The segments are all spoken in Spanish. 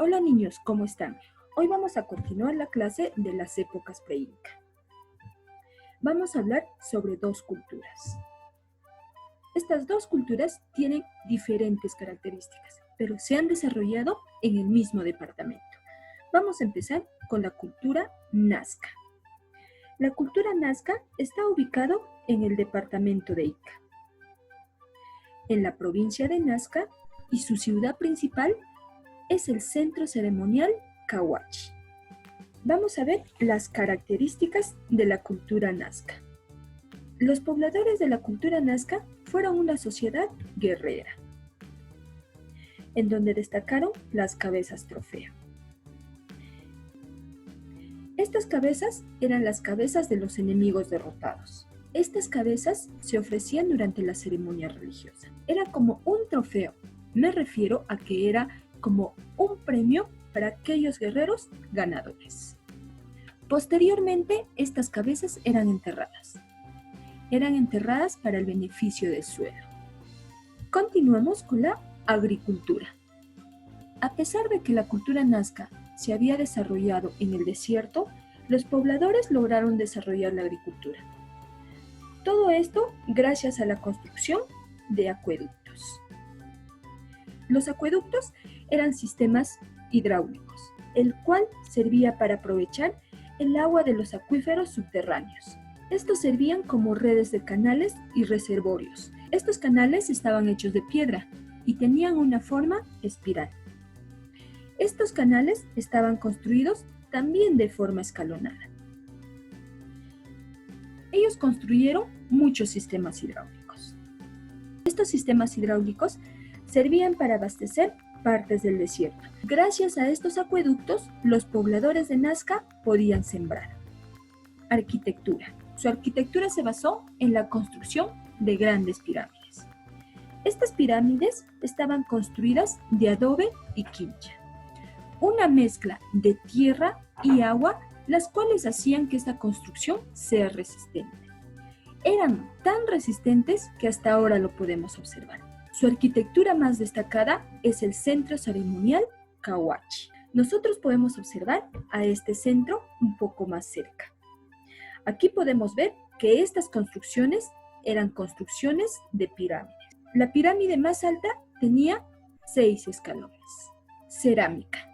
Hola niños, ¿cómo están? Hoy vamos a continuar la clase de las épocas pre-Inca. Vamos a hablar sobre dos culturas. Estas dos culturas tienen diferentes características, pero se han desarrollado en el mismo departamento. Vamos a empezar con la cultura Nazca. La cultura Nazca está ubicada en el departamento de Ica, en la provincia de Nazca, y su ciudad principal es el centro ceremonial Cahuachi. Vamos a ver las características de la cultura Nazca. Los pobladores de la cultura Nazca fueron una sociedad guerrera, en donde destacaron las cabezas trofeo. Estas cabezas eran las cabezas de los enemigos derrotados. Estas cabezas se ofrecían durante la ceremonia religiosa. Era como un trofeo. Me refiero a que era como un premio para aquellos guerreros ganadores. Posteriormente, estas cabezas eran enterradas. Eran enterradas para el beneficio del suelo. Continuamos con la agricultura. A pesar de que la cultura Nazca se había desarrollado en el desierto, los pobladores lograron desarrollar la agricultura. Todo esto gracias a la construcción de acueductos. Los acueductos eran sistemas hidráulicos, el cual servía para aprovechar el agua de los acuíferos subterráneos. Estos servían como redes de canales y reservorios. Estos canales estaban hechos de piedra y tenían una forma espiral. Estos canales estaban construidos también de forma escalonada. Ellos construyeron muchos sistemas hidráulicos. Estos sistemas hidráulicos servían para abastecer partes del desierto. Gracias a estos acueductos, los pobladores de Nazca podían sembrar. Arquitectura. Su arquitectura se basó en la construcción de grandes pirámides. Estas pirámides estaban construidas de adobe y quincha, una mezcla de tierra y agua, las cuales hacían que esta construcción sea resistente. Eran tan resistentes que hasta ahora lo podemos observar. Su arquitectura más destacada es el centro ceremonial Cahuachi. Nosotros podemos observar a este centro un poco más cerca. Aquí podemos ver que estas construcciones eran construcciones de pirámides. La pirámide más alta tenía 6 escalones. Cerámica.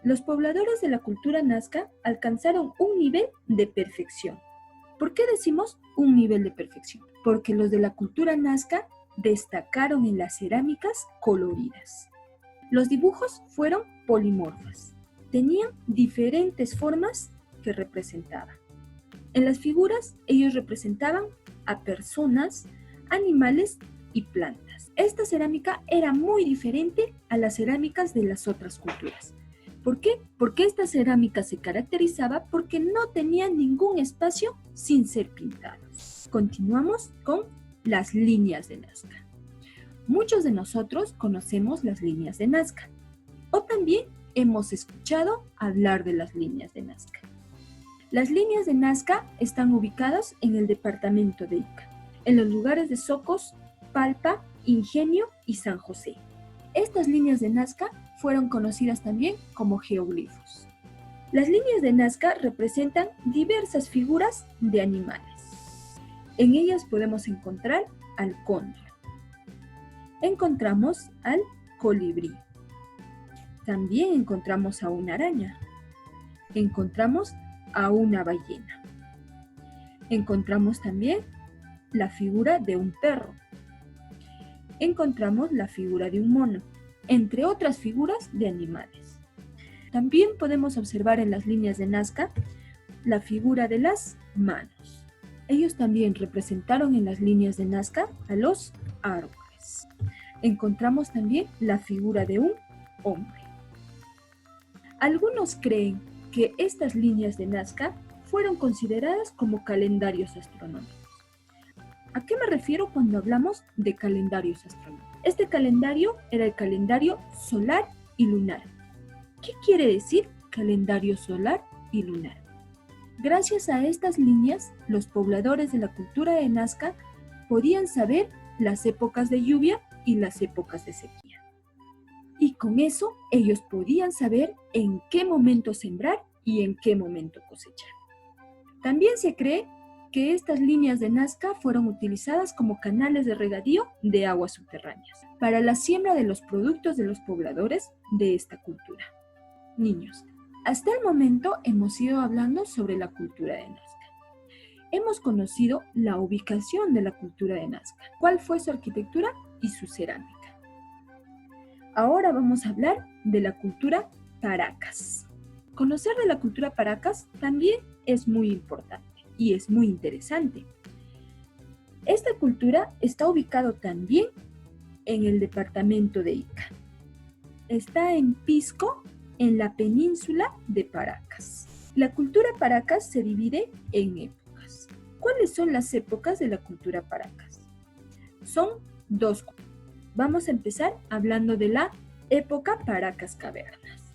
Los pobladores de la cultura Nazca alcanzaron un nivel de perfección. ¿Por qué decimos un nivel de perfección? Porque los de la cultura Nazca destacaron en las cerámicas coloridas. Los dibujos fueron polimorfos. Tenían diferentes formas que representaban. En las figuras, ellos representaban a personas, animales y plantas. Esta cerámica era muy diferente a las cerámicas de las otras culturas. ¿Por qué? Porque esta cerámica se caracterizaba porque no tenía ningún espacio sin ser pintados. Continuamos con las líneas de Nazca. Muchos de nosotros conocemos las líneas de Nazca, o también hemos escuchado hablar de las líneas de Nazca. Las líneas de Nazca están ubicadas en el departamento de Ica, en los lugares de Socos, Palpa, Ingenio y San José. Estas líneas de Nazca fueron conocidas también como geoglifos. Las líneas de Nazca representan diversas figuras de animales. En ellas podemos encontrar al cóndor. Encontramos al colibrí. También encontramos a una araña. Encontramos a una ballena. Encontramos también la figura de un perro. Encontramos la figura de un mono, entre otras figuras de animales. También podemos observar en las líneas de Nazca la figura de las manos. Ellos también representaron en las líneas de Nazca a los árboles. Encontramos también la figura de un hombre. Algunos creen que estas líneas de Nazca fueron consideradas como calendarios astronómicos. ¿A qué me refiero cuando hablamos de calendarios astronómicos? Este calendario era el calendario solar y lunar. ¿Qué quiere decir calendario solar y lunar? Gracias a estas líneas, los pobladores de la cultura de Nazca podían saber las épocas de lluvia y las épocas de sequía. Y con eso ellos podían saber en qué momento sembrar y en qué momento cosechar. También se cree que estas líneas de Nazca fueron utilizadas como canales de regadío de aguas subterráneas para la siembra de los productos de los pobladores de esta cultura. Niños, hasta el momento hemos ido hablando sobre la cultura de Nazca. Hemos conocido la ubicación de la cultura de Nazca, cuál fue su arquitectura y su cerámica. Ahora vamos a hablar de la cultura Paracas. Conocer de la cultura Paracas también es muy importante y es muy interesante. Esta cultura está ubicada también en el departamento de Ica. Está en Pisco, en la península de Paracas. La cultura Paracas se divide en épocas. ¿Cuáles son las épocas de la cultura Paracas? Son dos. Vamos a empezar hablando de la época Paracas Cavernas.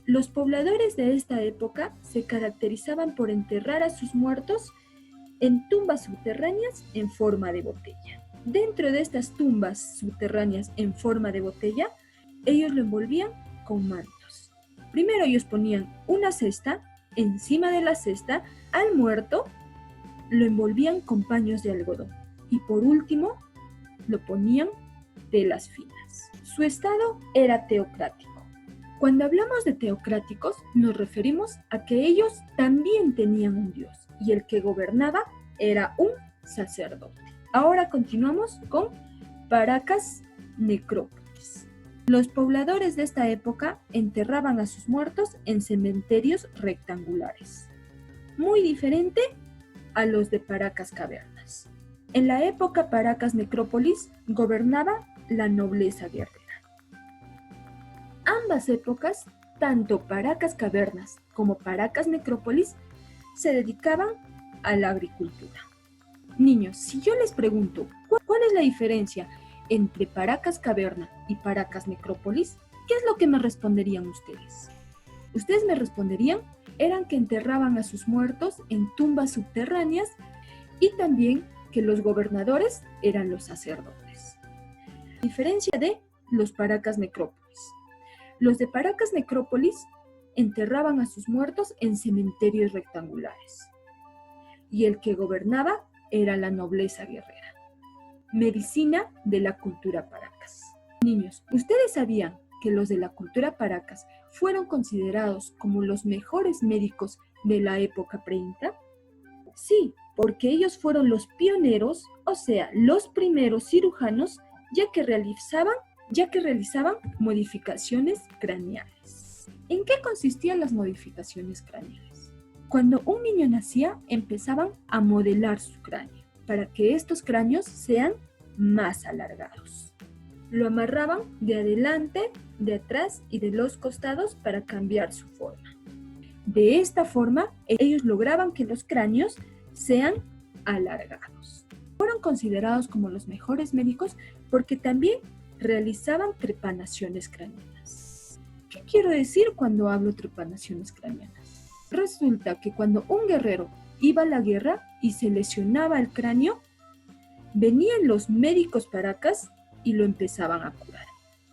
Los pobladores de esta época se caracterizaban por enterrar a sus muertos en tumbas subterráneas en forma de botella. Dentro de estas tumbas subterráneas en forma de botella, ellos lo envolvían con mantos. Primero ellos ponían una cesta, encima de la cesta, al muerto lo envolvían con paños de algodón y por último lo ponían telas finas. Su estado era teocrático. Cuando hablamos de teocráticos, nos referimos a que ellos también tenían un dios y el que gobernaba era un sacerdote. Ahora continuamos con Paracas Necrópolis. Los pobladores de esta época enterraban a sus muertos en cementerios rectangulares, muy diferente a los de Paracas Cavernas. En la época Paracas Necrópolis gobernaba la nobleza guerrera. Ambas épocas, tanto Paracas Cavernas como Paracas Necrópolis, se dedicaban a la agricultura. Niños, si yo les pregunto, ¿cuál es la diferencia entre Paracas Caverna y Paracas Necrópolis? ¿Qué es lo que me responderían ustedes? Ustedes me responderían, eran que enterraban a sus muertos en tumbas subterráneas y también que los gobernadores eran los sacerdotes. A diferencia de los Paracas Necrópolis. Los de Paracas Necrópolis enterraban a sus muertos en cementerios rectangulares. Y el que gobernaba era la nobleza guerrera. Medicina de la cultura Paracas. Niños, ¿ustedes sabían que los de la cultura Paracas fueron considerados como los mejores médicos de la época pre-inca? Sí, porque ellos fueron los pioneros, o sea, los primeros cirujanos, ya que realizaban modificaciones craneales. ¿En qué consistían las modificaciones craneales? Cuando un niño nacía, empezaban a modelar su cráneo, para que estos cráneos sean más alargados. Lo amarraban de adelante, de atrás y de los costados para cambiar su forma. De esta forma, ellos lograban que los cráneos sean alargados. Fueron considerados como los mejores médicos porque también realizaban trepanaciones craneanas. ¿Qué quiero decir cuando hablo trepanaciones craneanas? Resulta que cuando un guerrero iba a la guerra y se lesionaba el cráneo, venían los médicos Paracas y lo empezaban a curar.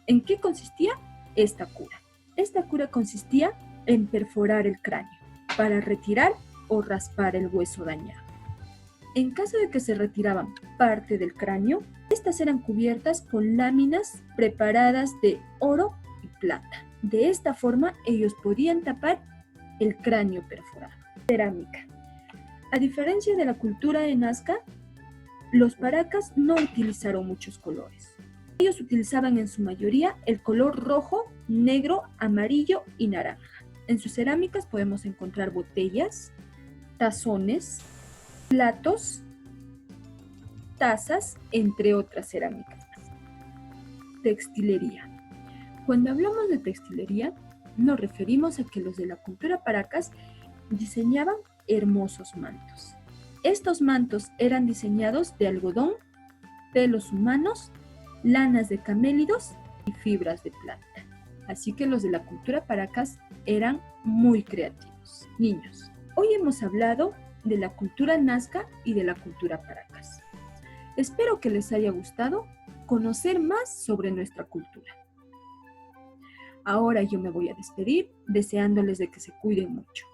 ¿En qué consistía esta cura? Esta cura consistía en perforar el cráneo para retirar o raspar el hueso dañado. En caso de que se retiraban parte del cráneo, estas eran cubiertas con láminas preparadas de oro y plata. De esta forma, ellos podían tapar el cráneo perforado. Cerámica. A diferencia de la cultura de Nazca, los Paracas no utilizaron muchos colores. Ellos utilizaban en su mayoría el color rojo, negro, amarillo y naranja. En sus cerámicas podemos encontrar botellas, tazones, platos, tazas, entre otras cerámicas. Textilería. Cuando hablamos de textilería, nos referimos a que los de la cultura Paracas diseñaban hermosos mantos. Estos mantos eran diseñados de algodón, pelos humanos, lanas de camélidos y fibras de planta. Así que los de la cultura Paracas eran muy creativos. Niños, hoy hemos hablado de la cultura Nazca y de la cultura Paracas. Espero que les haya gustado conocer más sobre nuestra cultura. Ahora yo me voy a despedir deseándoles de que se cuiden mucho.